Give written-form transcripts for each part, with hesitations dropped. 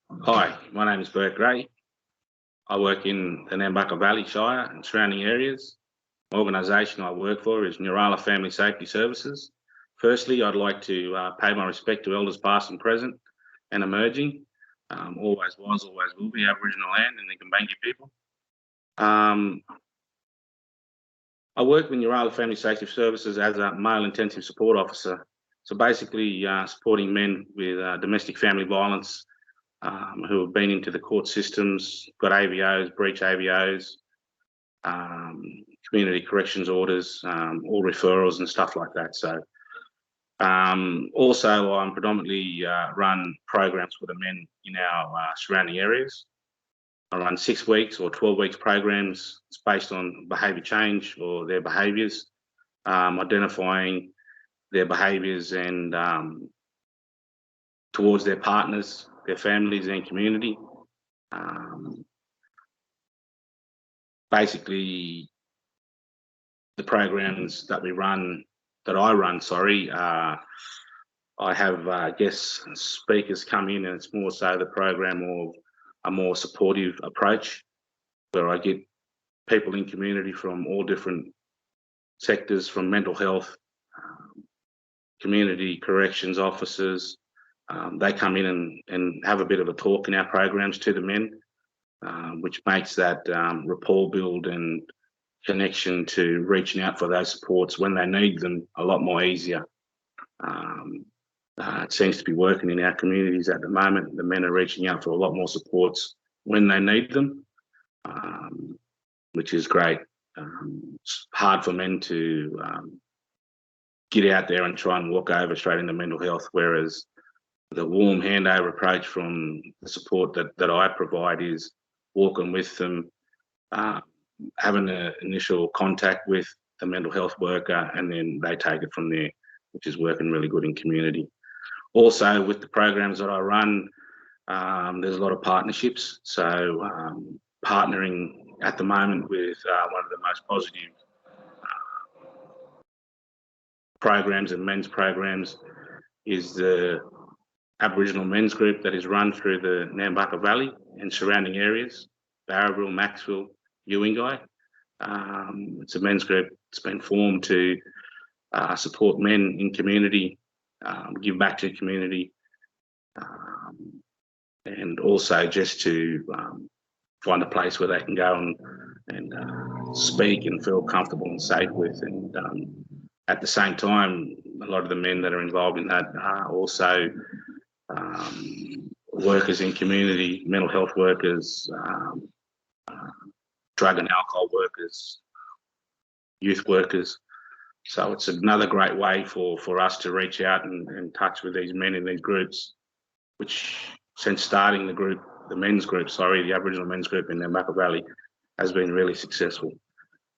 Hi, my name is Bert. I work in the Nambucca Valley Shire and surrounding areas. The organisation I work for is Ngurrala Family Safety Services. Firstly, I'd like to pay my respect to elders past and present and emerging. Always was, always will be Aboriginal land and the Ngurrala people. Um, I work with Ngurrala Family Safety Services as a male intensive support officer. So basically supporting men with domestic family violence who have been into the court systems, got AVOs, breach AVOs, um, community corrections orders, all referrals and stuff like that. So also I'm predominantly run programs for the men in our surrounding areas. I run 6 weeks or 12 weeks programs. It's based on behaviour change or their behaviours, identifying their behaviours and towards their partners, their families and community. Um, Basically, the programs that I run, I have guest speakers come in, and it's more so the program of a more supportive approach, where I get people in community from all different sectors, from mental health, community corrections officers. They come in and have a bit of a talk in our programs to the men, which makes that rapport build and connection to reaching out for those supports when they need them a lot more easier. It seems to be working in our communities at the moment. The men are reaching out for a lot more supports when they need them, which is great. It's hard for men to get out there and try and walk over straight into mental health, whereas the warm handover approach from the support that I provide is walking with them, having an initial contact with the mental health worker, and then they take it from there, which is working really good in community. Also, with the programs that I run, there's a lot of partnerships. So, partnering at the moment with one of the most positive programs and men's programs is the Aboriginal men's group that is run through the Nambucca Valley and surrounding areas, Barraville, Maxwell, Ewingai. It's a men's group. It's been formed to support men in community, give back to community, and also just to find a place where they can go and speak and feel comfortable and safe with. And at the same time, a lot of the men that are involved in that are also workers in community, mental health workers, drug and alcohol workers, youth workers. So it's another great way for us to reach out and touch with these men in these groups, which since starting the men's group, the Aboriginal men's group in Nambucca Valley, has been really successful.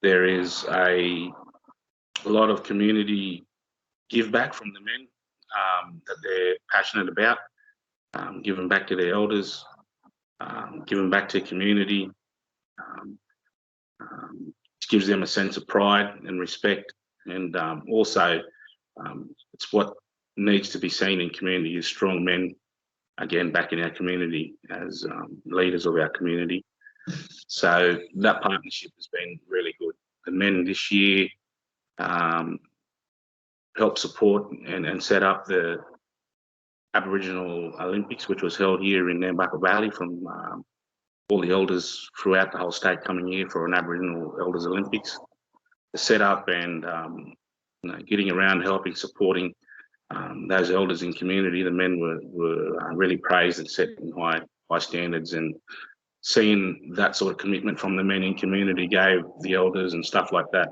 There is a lot of community give back from the men that they're passionate about, giving back to their elders, giving back to community. It gives them a sense of pride and respect, and also it's what needs to be seen in community is strong men, again, back in our community as leaders of our community. So that partnership has been really good. The men this year helped support and set up the Aboriginal Olympics, which was held here in Nambucca Valley, from all the elders throughout the whole state coming here for an Aboriginal Elders Olympics. The setup and getting around, helping, supporting those elders in community. The men were really praised and setting high standards, and seeing that sort of commitment from the men in community gave the elders and stuff like that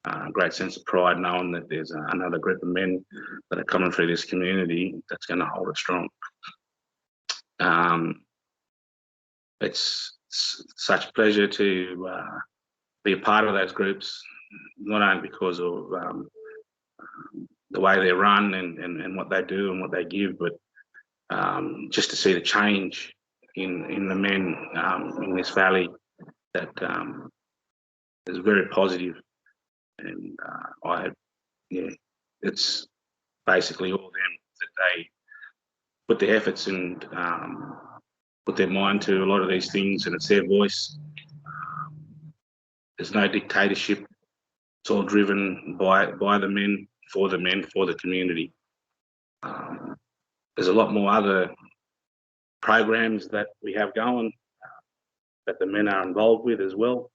a great sense of pride, knowing that there's another group of men that are coming through this community that's going to hold it strong. It's such a pleasure to be a part of those groups, not only because of the way they're run and what they do and what they give, but just to see the change in the men in this valley that is very positive. And it's basically all them that they put the efforts and put their mind to a lot of these things, and it's their voice. There's no dictatorship. It's all driven by the men, for the community. There's a lot more other programs that we have going that the men are involved with as well.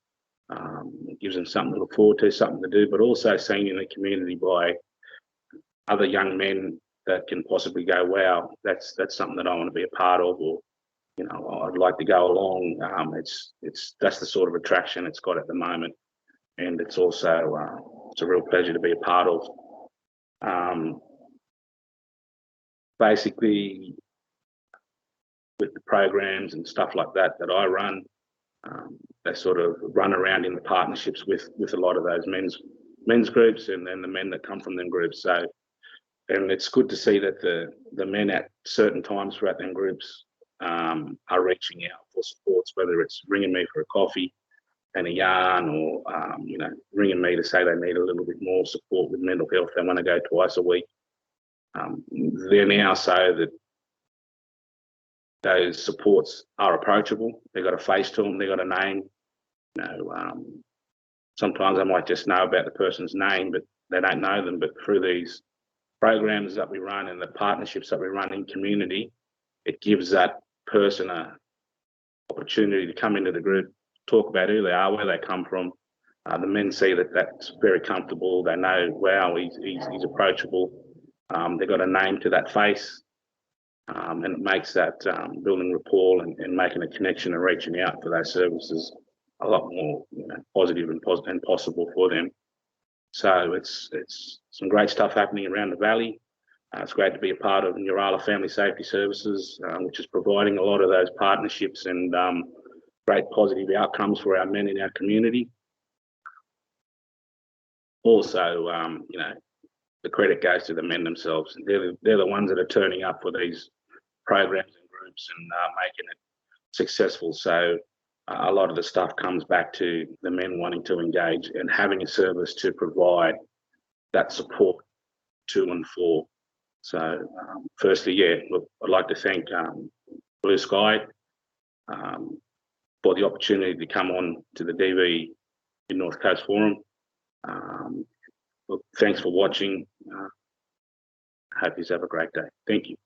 It gives them something to look forward to, something to do, but also seen in the community by other young men that can possibly go, wow, that's something that I want to be a part of, or I'd like to go along. That's the sort of attraction it's got at the moment, and it's also it's a real pleasure to be a part of. Basically, with the programs and stuff like that I run, they sort of run around in the partnerships with a lot of those men's groups and then the men that come from them groups. So, and it's good to see that the men at certain times throughout them groups are reaching out for supports, whether it's ringing me for a coffee and a yarn, or ringing me to say they need a little bit more support with mental health. They want to go twice a week. They're now so that those supports are approachable. They've got a face to them. They've got a name. Sometimes I might just know about the person's name, but they don't know them. But through these programs that we run and the partnerships that we run in community, it gives that person an opportunity to come into the group, talk about who they are, where they come from. The men see that that's very comfortable. They know, wow, he's approachable. They've got a name to that face. And it makes that building rapport and making a connection and reaching out for those services a lot more positive and possible for them. So it's some great stuff happening around the valley. It's great to be a part of Ngurrala Family Safety Services, which is providing a lot of those partnerships and great positive outcomes for our men in our community. Also, the credit goes to the men themselves. They're the ones that are turning up for these programs and groups and making it successful. So a lot of the stuff comes back to the men wanting to engage and having a service to provide that support to and for. So firstly, look, I'd like to thank Blue Sky for the opportunity to come on to the DV in North Coast Forum. Look, thanks for watching. Hope you have a great day. Thank you.